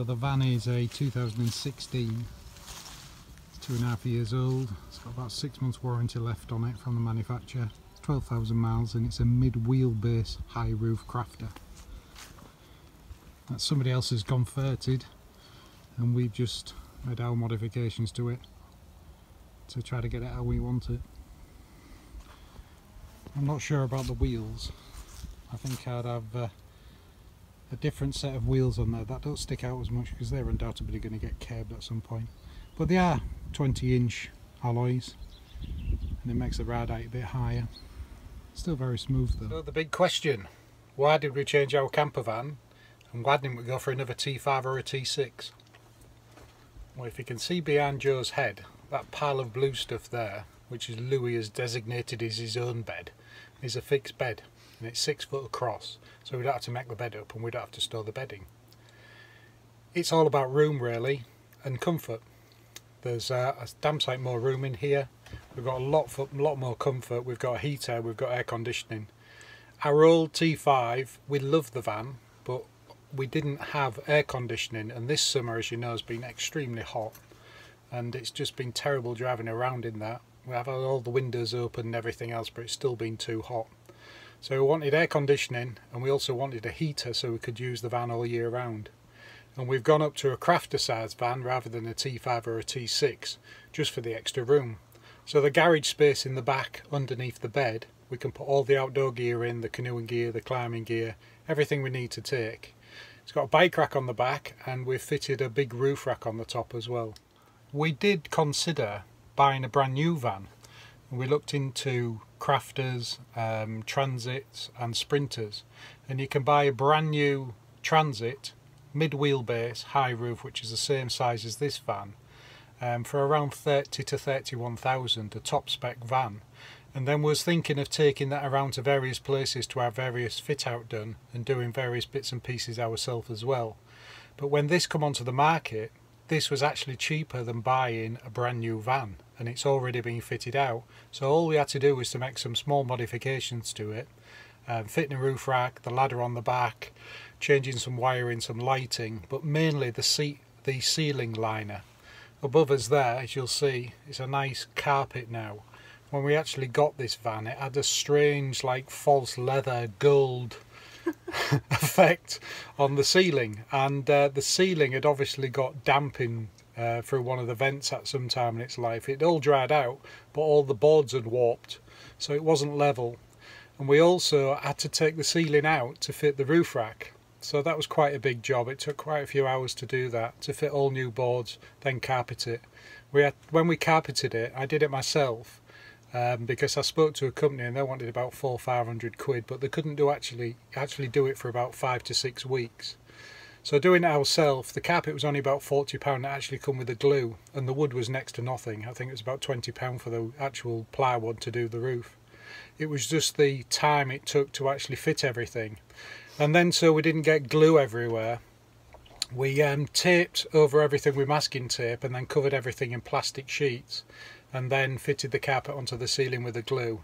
the van is a 2016, it's 2.5 years old, it's got about 6 months warranty left on it from the manufacturer, it's 12,000 miles and it's a mid-wheelbase high roof crafter. That somebody else has converted and we've just made our modifications to it to try to get it how we want it. I'm not sure about the wheels. I think I'd have a different set of wheels on there that don't stick out as much because they're undoubtedly going to get curbed at some point. But they are 20-inch alloys and it makes the ride height a bit higher. Still very smooth though. So the big question, why did we change our camper van and why didn't we go for another T5 or a T6? Well, if you can see behind Joe's head, that pile of blue stuff there, which is Louis has designated as his own bed, is a fixed bed and it's 6 foot across, so we don't have to make the bed up and we don't have to store the bedding. It's all about room really and comfort. There's a damn sight more room in here. We've got a lot more comfort. We've got a heater, we've got air conditioning. Our old T5, we love the van, but we didn't have air conditioning, and this summer, as you know, has been extremely hot and it's just been terrible driving around in that. We have all the windows open and everything else, but it's still been too hot. So we wanted air conditioning and we also wanted a heater so we could use the van all year round. And we've gone up to a crafter size van rather than a T5 or a T6 just for the extra room. So the garage space in the back underneath the bed, we can put all the outdoor gear in, the canoeing gear, the climbing gear, everything we need to take. It's got a bike rack on the back and we've fitted a big roof rack on the top as well. We did consider buying a brand new van. We looked into crafters, transits and sprinters, and you can buy a brand new transit mid wheelbase high roof, which is the same size as this van, for around 30 to 31,000, a top spec van. And then was thinking of taking that around to various places to have various fit out done and doing various bits and pieces ourselves as well. But when this come onto the market, this was actually cheaper than buying a brand new van, and it's already been fitted out. So all we had to do was to make some small modifications to it, fitting a roof rack, the ladder on the back, changing some wiring, some lighting, but mainly the ceiling liner. Above us there, as you'll see, it's a nice carpet now. When we actually got this van, it had a strange like false leather gold effect on the ceiling, and the ceiling had obviously got damping through one of the vents at some time in its life. It all dried out, but all the boards had warped, so it wasn't level. And we also had to take the ceiling out to fit the roof rack, so that was quite a big job. It took quite a few hours to do that, to fit all new boards, then carpet it. When we carpeted it, I did it myself, because I spoke to a company and they wanted about 400 or 500 quid, but they couldn't do actually do it for about 5 to 6 weeks. So doing it ourselves, the carpet was only about £40, and it actually come with the glue, and the wood was next to nothing. I think it was about £20 for the actual plywood to do the roof. It was just the time it took to actually fit everything. And then so we didn't get glue everywhere, we taped over everything with masking tape and then covered everything in plastic sheets, and then fitted the carpet onto the ceiling with the glue,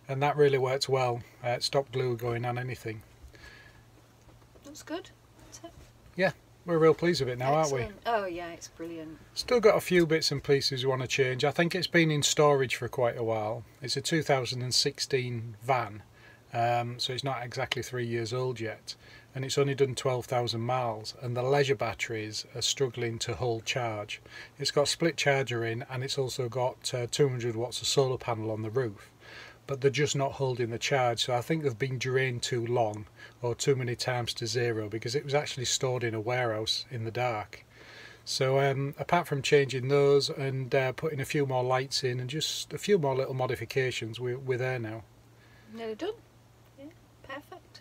and that really worked well. It stopped glue going on anything. That's good. That's it. Yeah, we're real pleased with it now, Excellent. aren't we? Oh yeah, it's brilliant. Still got a few bits and pieces we want to change. I think it's been in storage for quite a while. It's a 2016 van, so it's not exactly 3 years old yet, and it's only done 12,000 miles, and the leisure batteries are struggling to hold charge. It's got a split charger in, and it's also got 200 watts of solar panel on the roof, but they're just not holding the charge. So I think they've been drained too long or too many times to zero, because it was actually stored in a warehouse in the dark. So apart from changing those and putting a few more lights in and just a few more little modifications, we're there now. Nearly done. Yeah, perfect.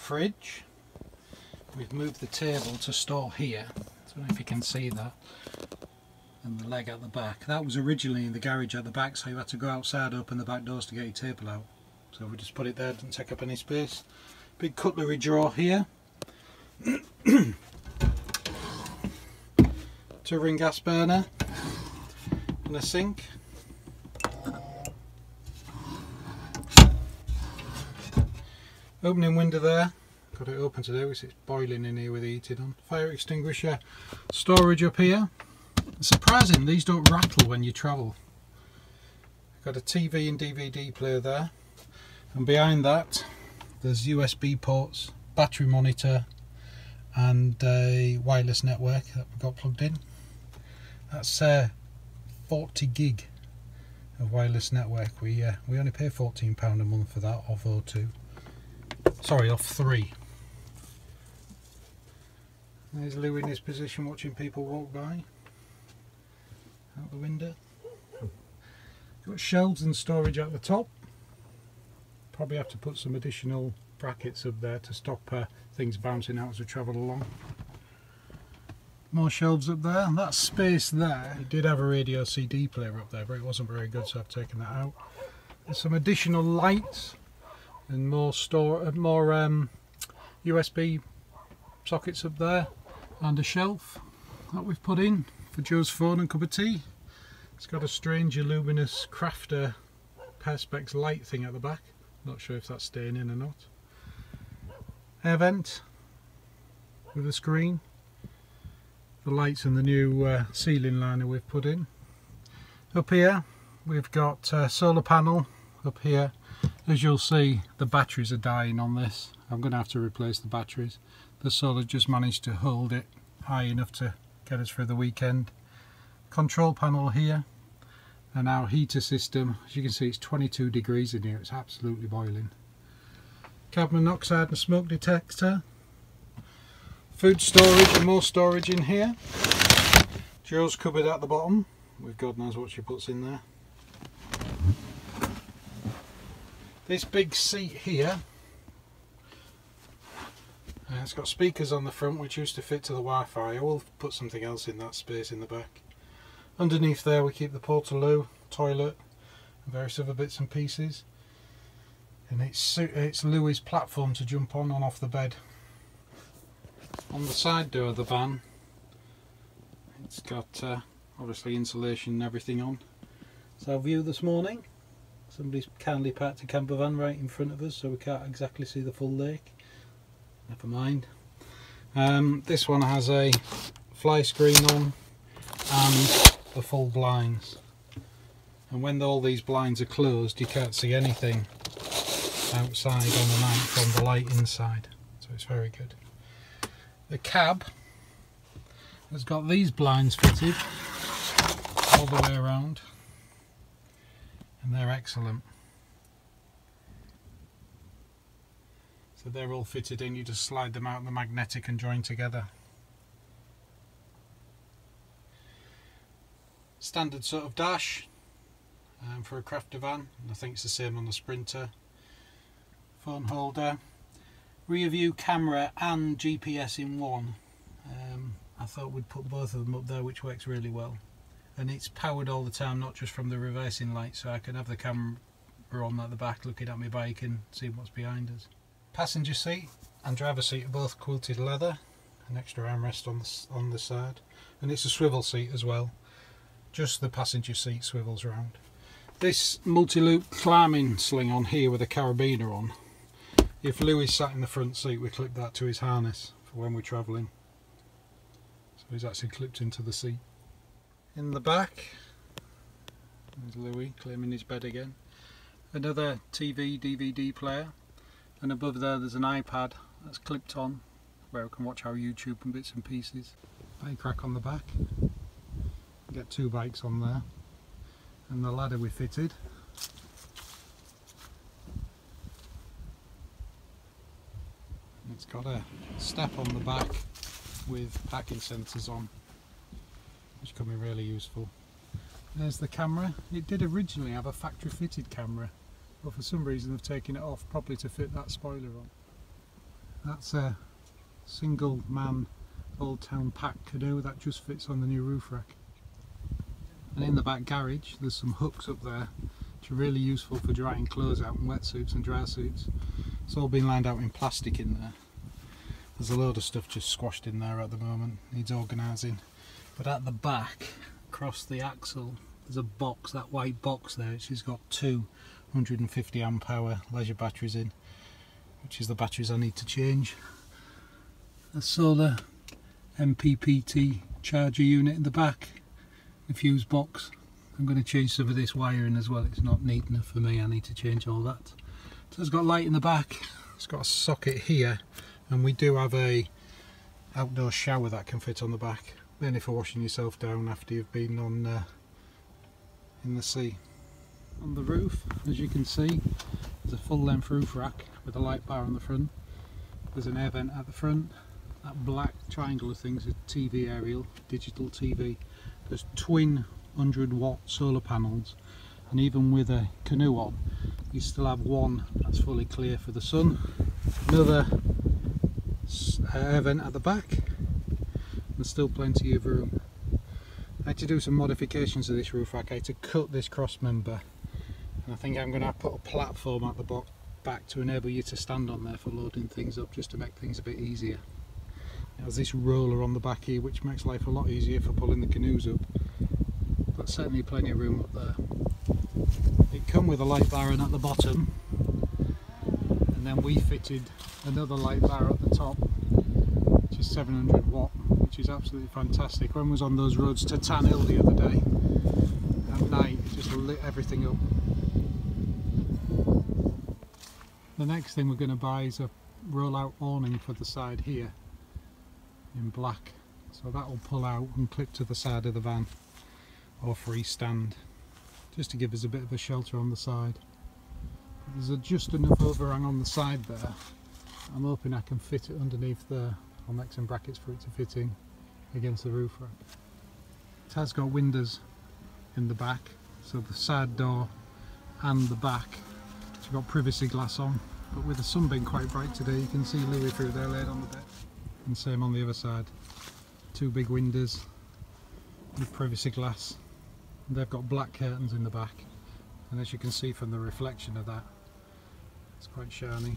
fridge. We've moved the table to store here. I don't know if you can see that. And the leg at the back. That was originally in the garage at the back, so you had to go outside, open the back doors to get your table out. So we just put it there, doesn't take up any space. Big cutlery drawer here. Two-ring gas burner and a sink. Opening window there. Got it open today because it's boiling in here with the heating on. Fire extinguisher. Storage up here. It's surprising these don't rattle when you travel. Got a TV and DVD player there. And behind that there's USB ports, battery monitor and a wireless network that we've got plugged in. That's 40 gig of wireless network. We only pay £14 a month for that off O2. Sorry, off 3. There's Lou in his position watching people walk by out the window. Got shelves and storage at the top. Probably have to put some additional brackets up there to stop things bouncing out as we travel along. More shelves up there. That space there, it did have a radio CD player up there, but it wasn't very good, so I've taken that out. There's some additional lights and more USB sockets up there, and a shelf that we've put in for Joe's phone and cup of tea. It's got a strange luminous crafter perspex light thing at the back. Not sure if that's staying in or not. Air vent with a screen. The lights and the new ceiling liner we've put in. Up here we've got a solar panel up here. As you'll see, the batteries are dying on this. I'm going to have to replace the batteries. The solar just managed to hold it high enough to get us through the weekend. Control panel here, and our heater system. As you can see, it's 22 degrees in here. It's absolutely boiling. Carbon monoxide and smoke detector. Food storage and more storage in here. Joe's cupboard at the bottom, with God knows what she puts in there. This big seat here, it's got speakers on the front which used to fit to the Wi-Fi. I will put something else in that space in the back. Underneath there we keep the portaloo, toilet and various other bits and pieces. And it's Louis' platform to jump on and off the bed. On the side door of the van, it's got obviously insulation and everything on. So our view this morning, somebody's kindly parked a camper van right in front of us, so we can't exactly see the full lake. Never mind. This one has a fly screen on and the full blinds. And when all these blinds are closed, you can't see anything outside on the night from the light inside. So it's very good. The cab has got these blinds fitted all the way around, and they're excellent. So they're all fitted in, you just slide them out, the magnetic and join together. Standard sort of dash for a crafter van, and I think it's the same on the Sprinter. Phone holder, rear view camera and GPS in one. I thought we'd put both of them up there, which works really well. And it's powered all the time, not just from the reversing light, so I can have the camera on at the back looking at my bike and see what's behind us. Passenger seat and driver seat are both quilted leather, an extra armrest on the side, and it's a swivel seat as well. Just the passenger seat swivels round. This multi-loop climbing sling on here with a carabiner on, if Louis sat in the front seat we clip that to his harness for when we're travelling. So he's actually clipped into the seat. In the back, there's Louis claiming his bed again. Another TV, DVD player, and above there's an iPad that's clipped on where we can watch our YouTube and bits and pieces. Bike rack on the back. Get 2 bikes on there, and the ladder we fitted. It's got a step on the back with parking sensors on, which can be really useful. There's the camera. It did originally have a factory fitted camera, but for some reason they've taken it off, probably to fit that spoiler on. That's a single man Old Town pack canoe that just fits on the new roof rack. And in the back garage there's some hooks up there which are really useful for drying clothes out in wetsuits and dry suits. It's all been lined out in plastic in there. There's a load of stuff just squashed in there at the moment, needs organising. But at the back, across the axle, there's a box, that white box there, which has got two 150 amp hour leisure batteries in, which is the batteries I need to change. A solar MPPT charger unit in the back, a fuse box. I'm going to change some of this wiring as well, it's not neat enough for me, I need to change all that. So it's got light in the back, it's got a socket here, and we do have a outdoor shower that can fit on the back, mainly for washing yourself down after you've been on in the sea. On the roof, as you can see, there's a full length roof rack with a light bar on the front. There's an air vent at the front. That black triangular thing's a TV aerial, digital TV. There's twin 100-watt solar panels, and even with a canoe on, you still have one that's fully clear for the sun. Another air vent at the back, and still plenty of room. I had to do some modifications to this roof rack. I had to cut this cross member, and I think I'm going to put a platform at the back to enable you to stand on there for loading things up, just to make things a bit easier. It has this roller on the back here which makes life a lot easier for pulling the canoes up, but certainly plenty of room up there. It come with a light bar at the bottom, and then we fitted another light bar at the top, which is 700 watt, which is absolutely fantastic. When I was on those roads to Tan Hill the other day, at night it just lit everything up. The next thing we're going to buy is a rollout awning for the side here in black, so that will pull out and clip to the side of the van or freestand, just to give us a bit of a shelter on the side. There's just enough overhang on the side there. I'm hoping I can fit it underneath there. I'll make some brackets for it to fit in against the roof rack. It has got windows in the back, so the side door and the back, it's got privacy glass on, but with the sun being quite bright today you can see Louis through there laid on the bed. And same on the other side, two big windows with privacy glass. They've got black curtains in the back, and as you can see from the reflection of that, it's quite shiny.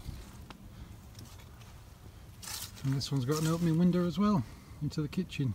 And this one's got an opening window as well into the kitchen.